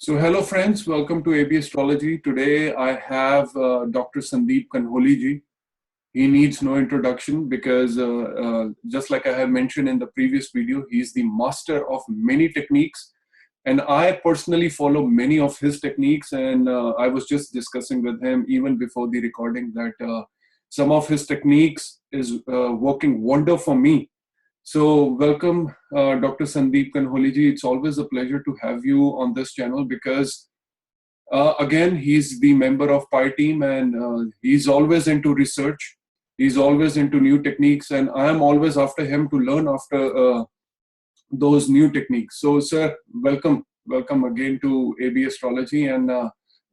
So hello friends, welcome to AB Astrology. Today I have Dr. Santhip Kanholy ji. He needs no introduction because just like I have mentioned in the previous video, he is the master of many techniques. And I personally follow many of his techniques, and I was just discussing with him even before the recording that some of his techniques is working wonder for me. So welcome, Dr. Santhip Kanholy ji. It's always a pleasure to have you on this channel because, again, he's the member of Pai Team and he's always into research. He's always into new techniques, and I am always after him to learn after those new techniques. So, sir, welcome again to AB Astrology, and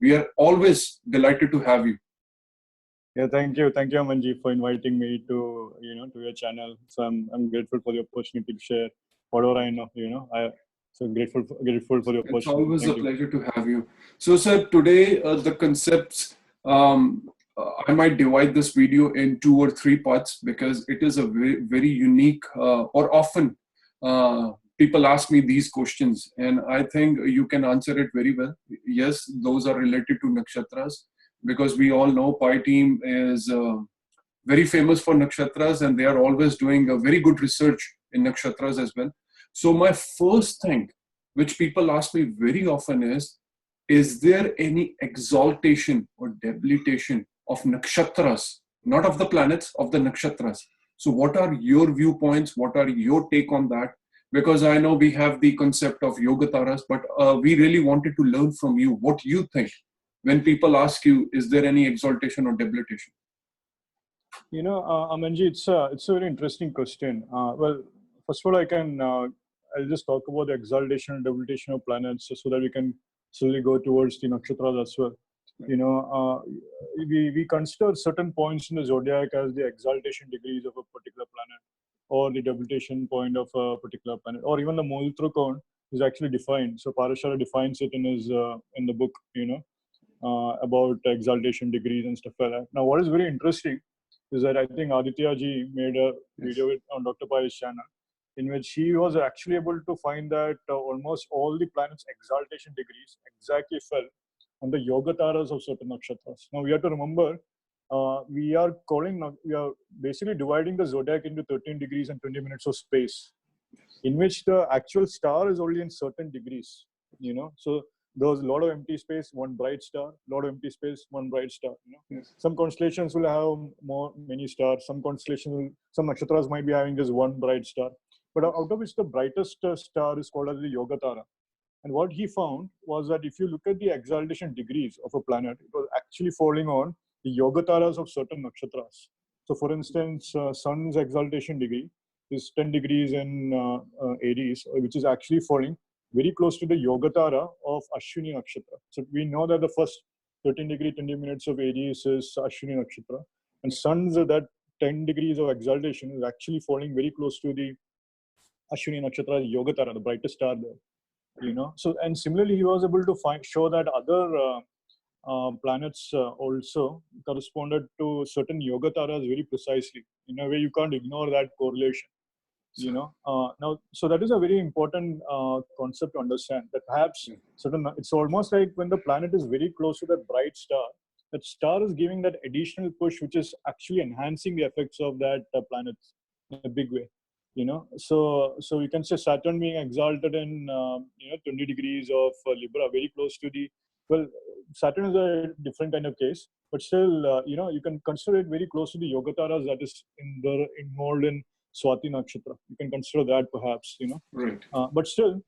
we are always delighted to have you. Yeah, thank you, Amanji, for inviting me to to your channel. So I'm grateful for the opportunity to share whatever I know. So grateful for the opportunity. It's always a pleasure to have you. So, sir, today the concepts. I might divide this video in 2 or 3 parts because it is a very, very unique or often people ask me these questions, and I think you can answer it very well. Yes, those are related to Nakshatras because we all know Pai Team is very famous for Nakshatras, and they are always doing a very good research in Nakshatras as well. So my first thing, which people ask me very often is there any exaltation or debilitation of Nakshatras, not of the planets, of the Nakshatras? So what are your viewpoints? What are your take on that? Because I know we have the concept of YOGTARAS, but we really wanted to learn from you what you think when people ask you, is there any exaltation or debilitation? Amanji, it's a very interesting question. Well, first of all, I'll just talk about the exaltation and debilitation of planets so that we can slowly go towards the nakshatras as well. We consider certain points in the zodiac as the exaltation degrees of a particular planet, or the debilitation point of a particular planet, or even the Moultru count is actually defined. So Parashara defines it in his in the book, about exaltation degrees and stuff like that. Now, what is very interesting is that I think Aditya ji made a video on Dr. Pai's channel, in which he was actually able to find that almost all the planets' exaltation degrees exactly fell on the Yogataras of certain nakshatras. Now, we have to remember, we are basically dividing the zodiac into 13 degrees and 20 minutes of space, in which the actual star is only in certain degrees, So there's a lot of empty space, one bright star, lot of empty space, one bright star. Yes. Some constellations will have many stars. Some nakshatras might be having just one bright star. But out of which the brightest star is called as the Yogatara. And what he found was that if you look at the exaltation degrees of a planet, it was actually falling on the Yogataras of certain nakshatras. So for instance, Sun's exaltation degree is 10 degrees in Aries, which is actually falling very close to the Yogatara of Ashwini Nakshatra. So we know that the first 13 degree, 20 minutes of Aries is Ashwini Nakshatra. And Sun's that 10 degrees of exaltation is actually falling very close to the Ashwini Nakshatra, Yogatara, the brightest star there. So, and similarly, he was able to show that other planets also corresponded to certain Yogataras very precisely. In a way, you can't ignore that correlation. Now, so that is a very important concept to understand, that perhaps it's almost like when the planet is very close to that bright star, that star is giving that additional push, which is actually enhancing the effects of that planet in a big way. So you can say Saturn being exalted in 20 degrees of Libra, very close to Saturn is a different kind of case, but still you can consider it very close to the Yogataras that is involved in Swati Nakshatra. You can consider that perhaps, Right. But still,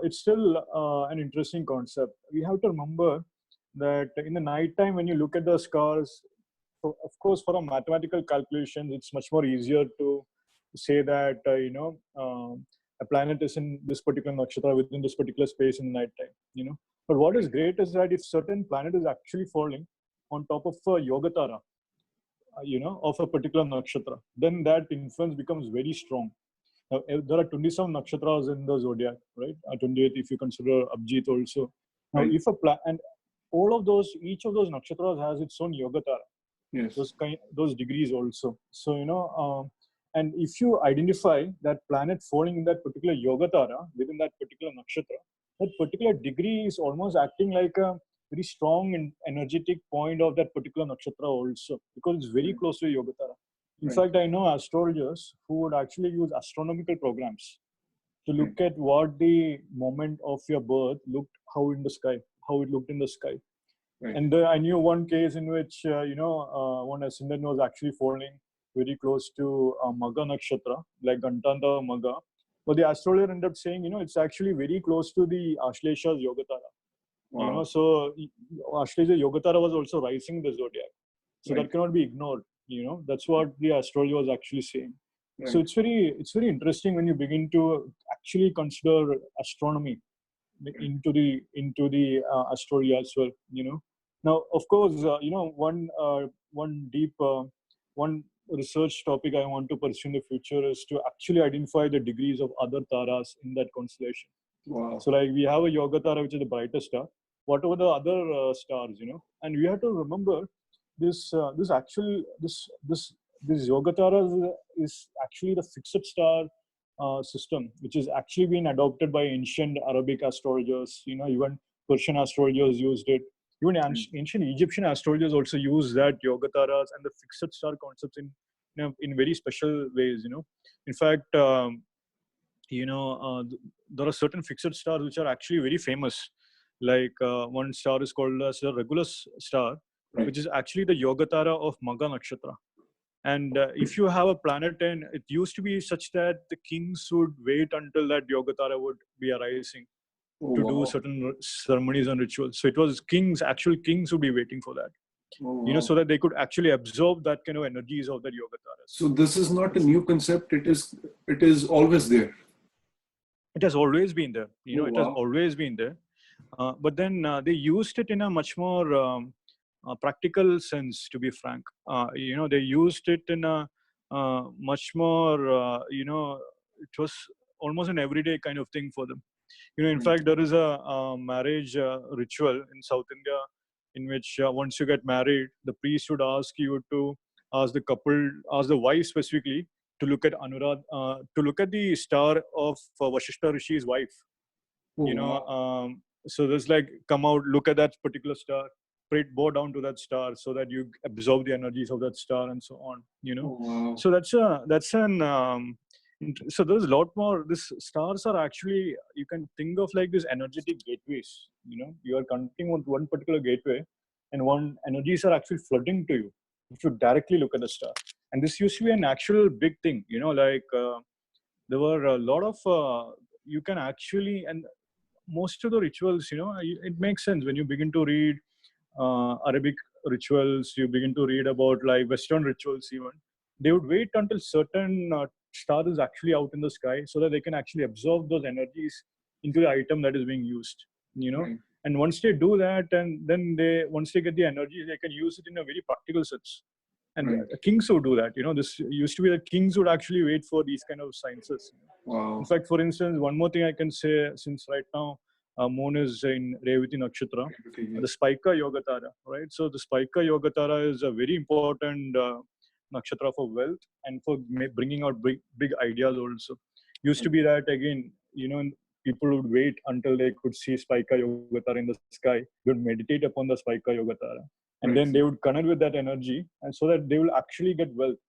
it's still an interesting concept. We have to remember that in the night time, when you look at the stars, so of course, for a mathematical calculation, it's much more easier to say that, a planet is in this particular nakshatra within this particular space in the night time, But what is great is that if certain planet is actually falling on top of a Yogatara, of a particular nakshatra, then that influence becomes very strong. Now, there are 27 nakshatras in the zodiac, right? 28 if you consider Abjit also. Now, Right. and all of those, each of those nakshatras has its own Yogatara. Yes. Those degrees also. So, and if you identify that planet falling in that particular Yogatara within that particular nakshatra, that particular degree is almost acting like a very strong and energetic point of that particular nakshatra also, because it's very close to Yogatara. In fact, I know astrologers who would actually use astronomical programs to look at what the moment of your birth looked, how in the sky, how it looked in the sky. And I knew one case in which, one ascendant was actually falling very close to Maga Nakshatra, like Gantanta Maga. But the astrologer ended up saying, it's actually very close to the Ashlesha's Yogatara. Wow. So Ashlesha Yogatara was also rising the zodiac. So that cannot be ignored. That's what the astrologer was actually saying. So it's very interesting when you begin to actually consider astronomy into the astrology as well. Now, of course, one research topic I want to pursue in the future is to actually identify the degrees of other taras in that constellation. Wow. So, like, we have a Yoga Tara, which is the brightest star. What are the other stars? And we have to remember this Yoga Tara is actually the fixed star system, which is actually been adopted by ancient Arabic astrologers. Even Persian astrologers used it. Even ancient Egyptian astrologers also use that Yogataras and the fixed star concepts in very special ways. In fact, there are certain fixed stars which are actually very famous. Like one star is called as the Regulus star, which is actually the Yogatara of Maga Nakshatra. And if you have a planet, and it used to be such that the kings would wait until that Yogatara would be arising to do certain ceremonies and rituals. So it was actual kings would be waiting for that, so that they could actually absorb that kind of energies of that Yogatara. So this is not a new concept. It is always there. It has always been there. It has always been there. But then they used it in a much more practical sense, to be frank. They used it in a much more, it was almost an everyday kind of thing for them. In fact, there is a marriage ritual in South India in which once you get married, the priest would ask you to ask the wife specifically to look at to look at the star of Vashishta Rishi's wife. So there's like, come out, look at that particular star, bow down to that star so that you absorb the energies of that star and so on. So that's an so there's a lot more. These stars are actually, you can think of like these energetic gateways. You are connecting with one particular gateway, and one energies are actually flooding to you if you directly look at the star. And this used to be an actual big thing. There were a lot of you can actually, and most of the rituals, it makes sense when you begin to read Arabic rituals. You begin to read about like Western rituals. Even they would wait until certain star is actually out in the sky so that they can actually absorb those energies into the item that is being used. And once they do that, and then once they get the energy, they can use it in a very practical sense. And kings would do that. This used to be that kings would actually wait for these kind of sciences. In fact, for instance, one more thing I can say, since right now moon is in Revati Nakshatra, the Spaika Yogatara, right? So the Spaika Yogatara is a very important nakshatra for wealth and for bringing out big ideas also. Used to be that, again, people would wait until they could see Spaika Yogatara in the sky. They would meditate upon the Spaika Yogatara. And then they would connect with that energy, and so that they will actually get wealth.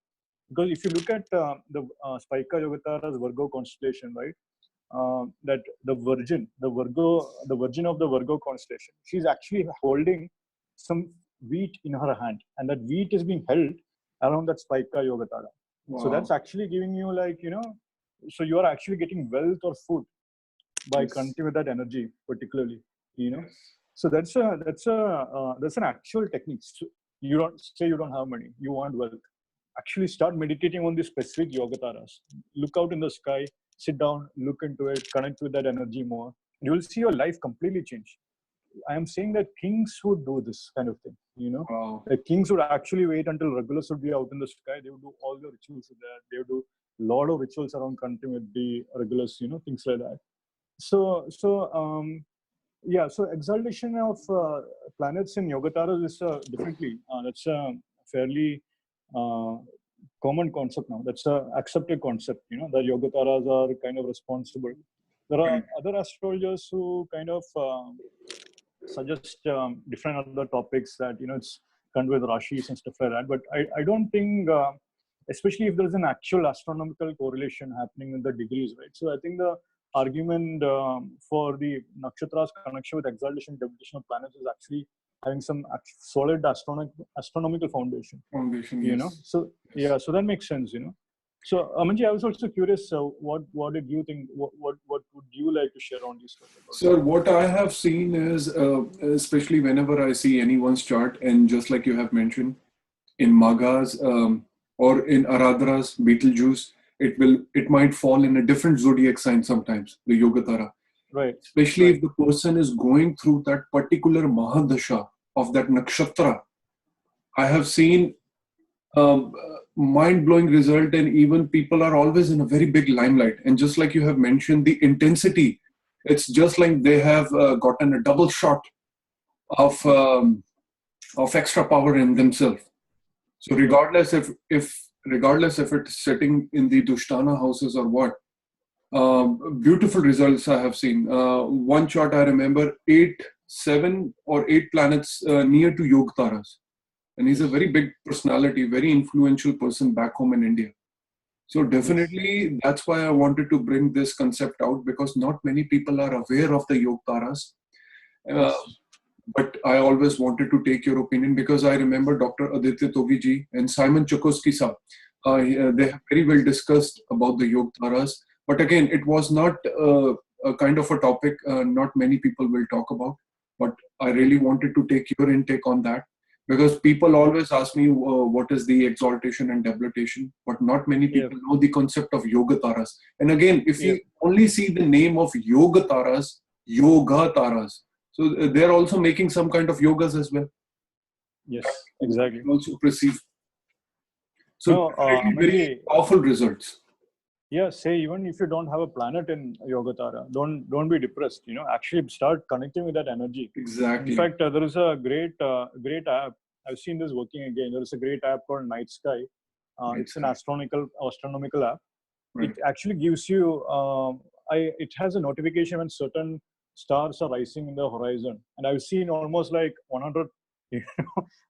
Because if you look at the Spaika Yogatara's Virgo constellation, right? That the Virgin of the Virgo constellation, she's actually holding some wheat in her hand, and that wheat is being held around that Spaika Yogatara. So that's actually giving you, like, so you are actually getting wealth or food by connecting with that energy, particularly. So that's an actual technique. So you don't say you don't have money, you want wealth. Actually start meditating on these specific Yogataras. Look out in the sky, sit down, look into it, connect with that energy more. You will see your life completely change. I am saying that kings would do this kind of thing. The kings would actually wait until Regulus would be out in the sky. They would do all the rituals with that. They would do a lot of rituals around connecting with the Regulus, things like that. So exaltation of planets in Yogataras is differently. That's a fairly common concept now. That's a accepted concept. That Yogataras are kind of responsible There are Right. other astrologers who kind of suggest different other topics that it's done with rashis and stuff like that. But I don't think, especially if there's an actual astronomical correlation happening in the degrees, right? So I think the argument for the nakshatras connection with exaltation, debilitation of planets is actually having some solid astronomical foundation. Foundation, yes. So Yes. yeah, so that makes sense. So Amanji, I was also curious. What did you think? What would you like to share on this topic also? So what I have seen is, especially whenever I see anyone's chart, and just like you have mentioned, in Magas or in Aradhras, Betelgeuse, it might fall in a different zodiac sign sometimes, the Yogatara. Right, Especially right. if the person is going through that particular Mahadasha of that nakshatra. I have seen mind-blowing result, and even people are always in a very big limelight. And just like you have mentioned, the intensity, it's just like they have gotten a double shot of extra power in themselves. So Right. regardless if it's sitting in the Dushtana houses or what, beautiful results I have seen. One chart I remember, 7 or 8 planets near to YOGTARAS. And he's a Yes. very big personality, very influential person back home in India. So Yes. definitely that's why I wanted to bring this concept out, because not many people are aware of the YOGTARAS. Uh, Yes. but I always wanted to take your opinion, because I remember Dr. Aditya Togi ji and Simon Chokosky sir. They have very well discussed about the Yogtaras. But again, it was not a kind of a topic not many people will talk about. But I really wanted to take your intake on that, because people Yep. always ask me what is the exaltation and debilitation, but not many Yep. people know the concept of Yogataras. And again, if Yep. we only see the name of Yogataras, Yogataras, so they're also making some kind of yogas as well. Yes. That Exactly. can also perceive. So No, definitely very Amanji. powerful results. Yeah. Say even if you don't have a planet in Yogatara, don't be depressed. Actually start connecting with that energy. In Exactly. fact, there is a great app. I've seen this working again. There is a great app called Night Sky. Night It's an sky. astronomical app. It Right. actually gives you it has a notification when certain stars are rising in the horizon, and I've seen almost like 100,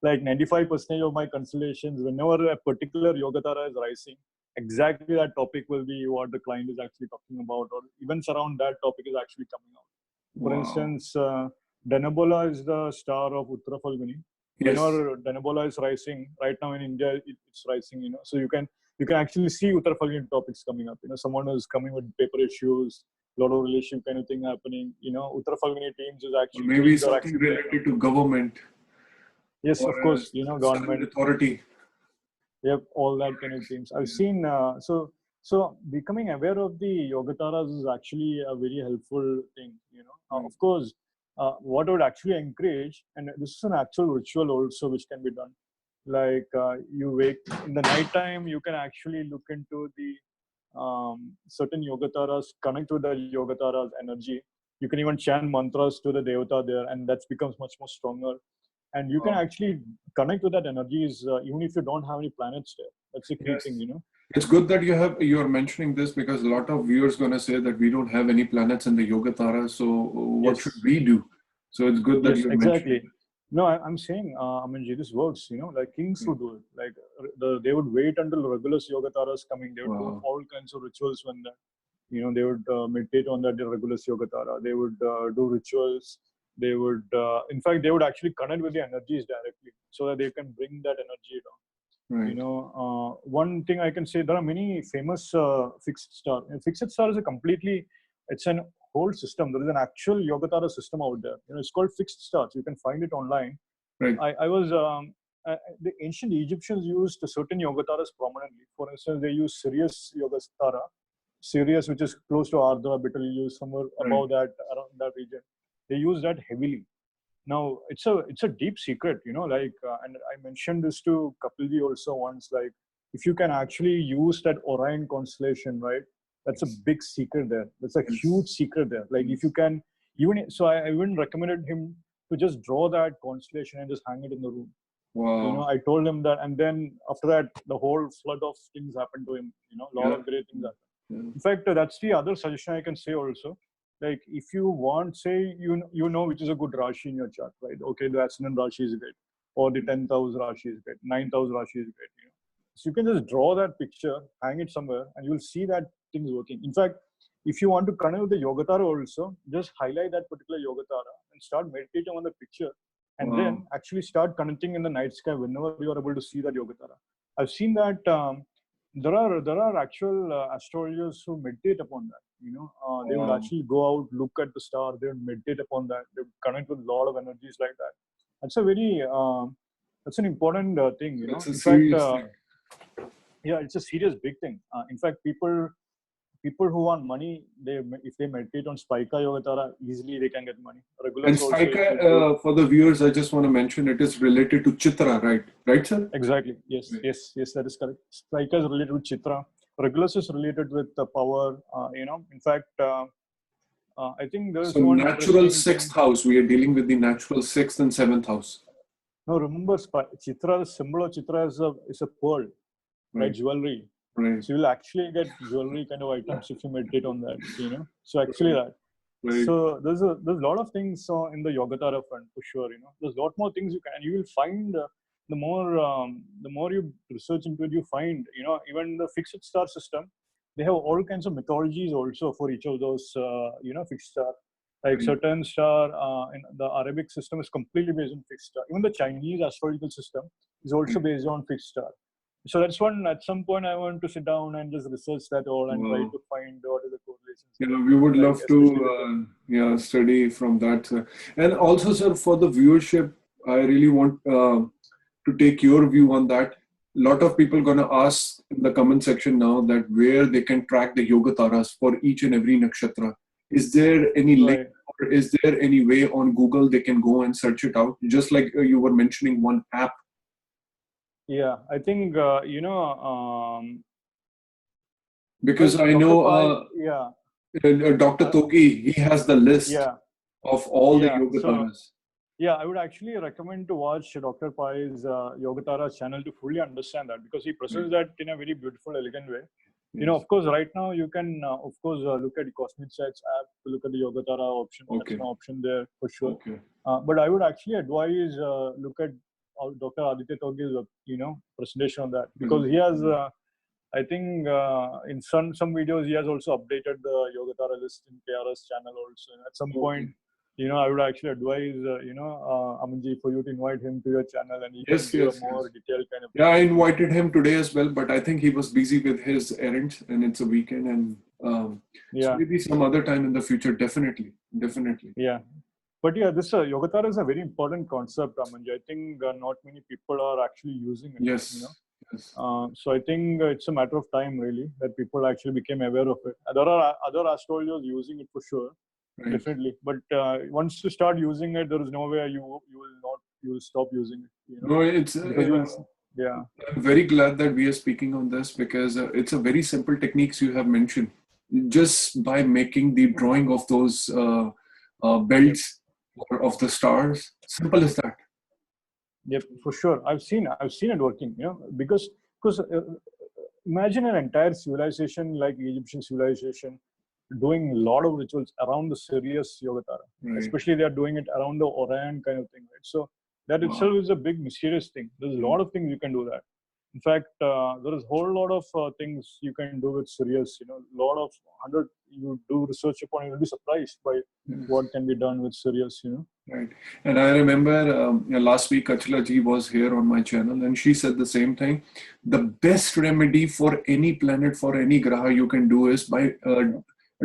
like 95% of my constellations, whenever a particular yogatara is rising, exactly that topic will be what the client is actually talking about, or events around that topic is actually coming out. For Wow. instance, Denebola is the star of Uttara Falguni. Yes. Whenever Denebola is rising, right now in India, it's rising. So you can actually see Uttara Falguni topics coming up. Someone is coming with paper issues, a lot of relationship kind of thing happening. Uttara Falguni Or teams maybe are something actually playing out. related to government Yes, or of course, civil government. authority. Yep, all that kind of things. I've Yeah. seen. So becoming aware of the yogataras is actually a very helpful thing. Right. Of course, what I would actually encourage, and this is an actual ritual also which can be done. Like you wake in the night time, you can actually look into the certain yogataras, connect with the yogataras energy. You can even chant mantras to the devata there, and that becomes much more stronger. And you can Wow. actually connect with that energies even if you don't have any planets there. That's a key Yes. thing. It's good that you're mentioning this, because a lot of viewers gonna say that we don't have any planets in the Yoga Tara. So what should Yes, we do? So it's good that yes, you're mentioning exactly. No, I'm saying, Amanji, this works. Like kings that. would do it. Like they would wait until Regulus Yogataras coming. They would do Wow. all kinds of rituals when they would meditate on that Regulus Yogatara. They would do rituals. They would, in fact, they would actually connect with the energies directly so that they can bring that energy down. Right. One thing I can say, there are many famous fixed star. And fixed star is it's an whole system. There is an actual Yogatara system out there. It's called fixed stars. You can find it online. Right. I was the ancient Egyptians used certain Yogataras prominently. For instance, they used Sirius Yogatara, Sirius, which is close to Ardha, Betelgeuse, somewhere Right. above that, around that region. They use that heavily. Now it's a deep secret, like, and I mentioned this to Kapilji also once. Like, if you can actually use that Orion constellation, right? That's a Yes. big secret there. That's a Yes. huge secret there. Like, if Yes. you can, even so, I even recommended him to just draw that constellation and just hang it in the room. Wow. I told him that, and then after that, the whole flood of things happened to him. A lot Yeah. of great things happened. Yeah. In fact, that's the other suggestion I can say also. like if you want, say you know which is a good Rashi in your chart, right? Okay, the ascendant Rashi is great, or the 10th house Rashi is great, 9th house Rashi is great. So you can just draw that picture, hang it somewhere, and you will see that things working. In fact, if you want to connect with the Yogatara also, just highlight that particular Yogatara and start meditating on the picture, and then actually start connecting in the night sky whenever you are able to see that Yogatara. I've seen that there are actual astrologers who meditate upon that. They would actually go out, look at the star, they would meditate upon that, they would connect with a lot of energies like that. That's a very that's an important thing. It's a In fact, serious thing. yeah, it's a serious big thing. In fact, people who want money, if they meditate on Spica Yogatara, easily they can get money. And Regulars also, if they do. Spica, for the viewers, I just want to mention it is related to Chitra, right? Right, sir? Exactly. Yes, Right. yes, that is correct. Spica is related with Chitra. Regulus is related with the power. In fact, I think there's So one natural interesting sixth thing. house, we are dealing with the natural sixth and seventh house. No, remember, Chitra, the symbol of Chitra is a pearl, right? Jewelry. Right. So you'll actually get jewelry kind of items if you meditate on that. So actually that. Right. So there's a lot of things in the Yogatara front for sure. There's a lot more things you can, and you will find the more you research into it, you find even the fixed star system, they have all kinds of mythologies also for each of those fixed star. Like certain star in the Arabic system is completely based on fixed star. Even the Chinese astrological system is also based on fixed star. So that's one. At some point, I want to sit down and just research that all and try to find what are the correlations. We would love to study from that, sir. And also, sir, for the viewership, I really want to take your view on that. A lot of people gonna ask in the comment section now that where they can track the Yogataras for each and every nakshatra. Is there any link, or is there any way on Google they can go and search it out? Just like you were mentioning one app. Yeah, I think because I know Dr. Togi, he has the list of all the Yogataras. So, I would actually recommend to watch Dr. Pai's Yogatara channel to fully understand that, because he presents that in a very beautiful, elegant way. Of course, right now you can, look at the Cosmic Sites app to look at the Yogatara option. That's an option there for sure. But I would actually advise look at Dr. Aditya Togi's, presentation on that, because he has, I think, in some videos he has also updated the Yogatara list in KRS channel also. And at some point, I would actually advise, Amanji, for you to invite him to your channel, and he can give a more detailed kind of. Yeah, I invited him today as well, but I think he was busy with his errands, and it's a weekend, and so maybe some other time in the future, definitely. Yeah. But yeah, this Yogatara is a very important concept, Amanji. I think not many people are actually using it. Yes. So I think it's a matter of time, really, that people actually became aware of it. There are other astrologers using it for sure, definitely. But once you start using it, there is no way you will stop using it. No, it's I'm very glad that we are speaking on this, because it's a very simple techniques you have mentioned. Just by making the drawing of those belts or of the stars, simple as that. Yep, for sure. I've seen it working. Because imagine an entire civilization like Egyptian civilization doing a lot of rituals around the Sirius Yogatara. Especially they are doing it around the Orion kind of thing, right? So that itself is a big mysterious thing. There's a lot of things you can do that. In fact, there is a whole lot of things you can do with Sirius. Lot of 100 you do research upon, you'll be surprised by what can be done with Sirius. Right. And I remember last week Achla ji was here on my channel, and she said the same thing. The best remedy for any planet, for any graha you can do is by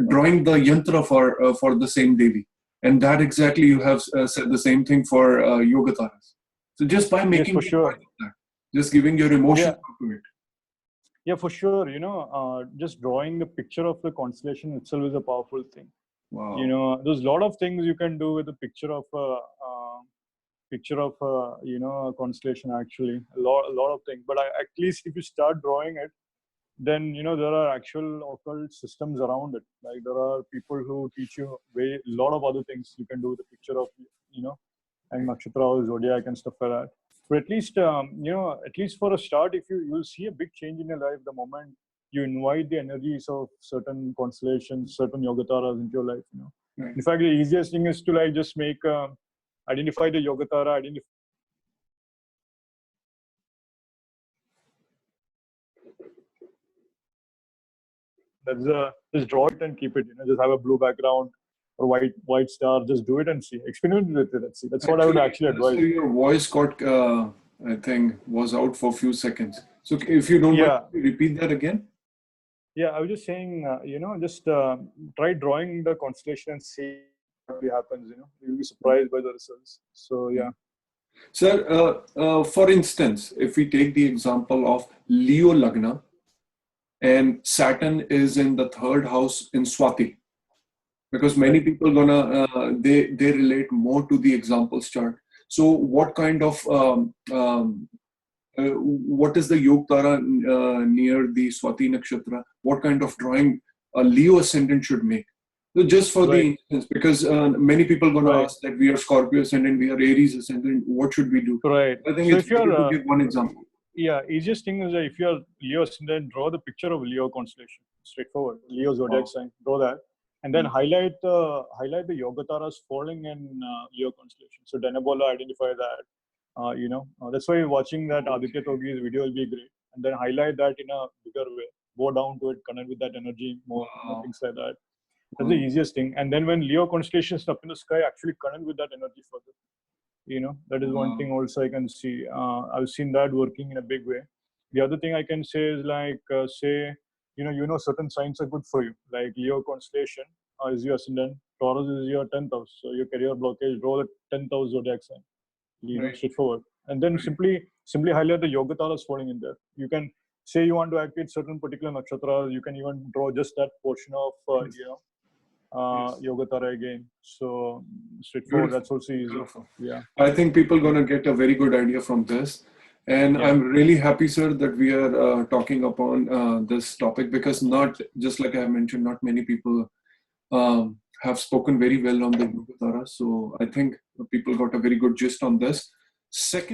drawing the yantra for the same Devi. And that exactly you have said the same thing for Yogataras. So just by making just giving your emotion to it. Yeah, for sure. Just drawing the picture of the constellation itself is a powerful thing. Wow. There's a lot of things you can do with a picture of a constellation. Actually, a lot of things. But at least if you start drawing it, then there are actual occult systems around it. Like there are people who teach you a lot of other things you can do with a picture of and nakshatra, zodiac, and stuff like that. But at least at least for a start, if you'll see a big change in your life the moment you invite the energies of certain constellations, certain Yogataras into your life. Right. In fact, the easiest thing is to like just make identify the Yogatara, identify. Just draw it and keep it. Just have a blue background or white star. Just do it and see. Experiment with it and see. That's what I would actually advise. So your voice got, I think, was out for a few seconds. So if you don't mind, repeat that again. Yeah, I was just saying, just try drawing the constellation and see what happens. You'll be surprised by the results. So yeah. Sir, for instance, if we take the example of Leo Lagna, and Saturn is in the 3rd house in Swati, because many people they relate more to the examples chart. So what kind of what is the Yogtara near the Swati Nakshatra? What kind of drawing a Leo ascendant should make? So just for the instance, because many people are going to ask that we are Scorpio ascendant, we are Aries ascendant, what should we do? Right. I think it's better to give one example. Yeah, easiest thing is that if you're Leo ascendant, draw the picture of Leo constellation. Straightforward. Leo zodiac sign, draw that. And then highlight the Yogataras falling in Leo constellation. So Denabola, identify that. That's why watching that Aditya Togi's video will be great. And then highlight that in a bigger way. Go down to it, connect with that energy more, things like that. That's the easiest thing. And then when Leo constellation is up in the sky, actually connect with that energy further. That is one thing also I can see. I've seen that working in a big way. The other thing I can say is like, certain signs are good for you. Like Leo constellation is your ascendant. Taurus is your 10th house. So your career blockage, draw the 10th house zodiac sign. Straightforward. And then simply highlight the Yogataras falling in there. You can say you want to activate certain particular nakshatras. You can even draw just that portion of, Yogatara again. So straightforward. Beautiful. That's also easy. Beautiful. Yeah. I think people are going to get a very good idea from this. And I'm really happy, sir, that we are talking upon this topic, because not, just like I mentioned, not many people have spoken very well on the Yogatara. So I think people got a very good gist on this. Second,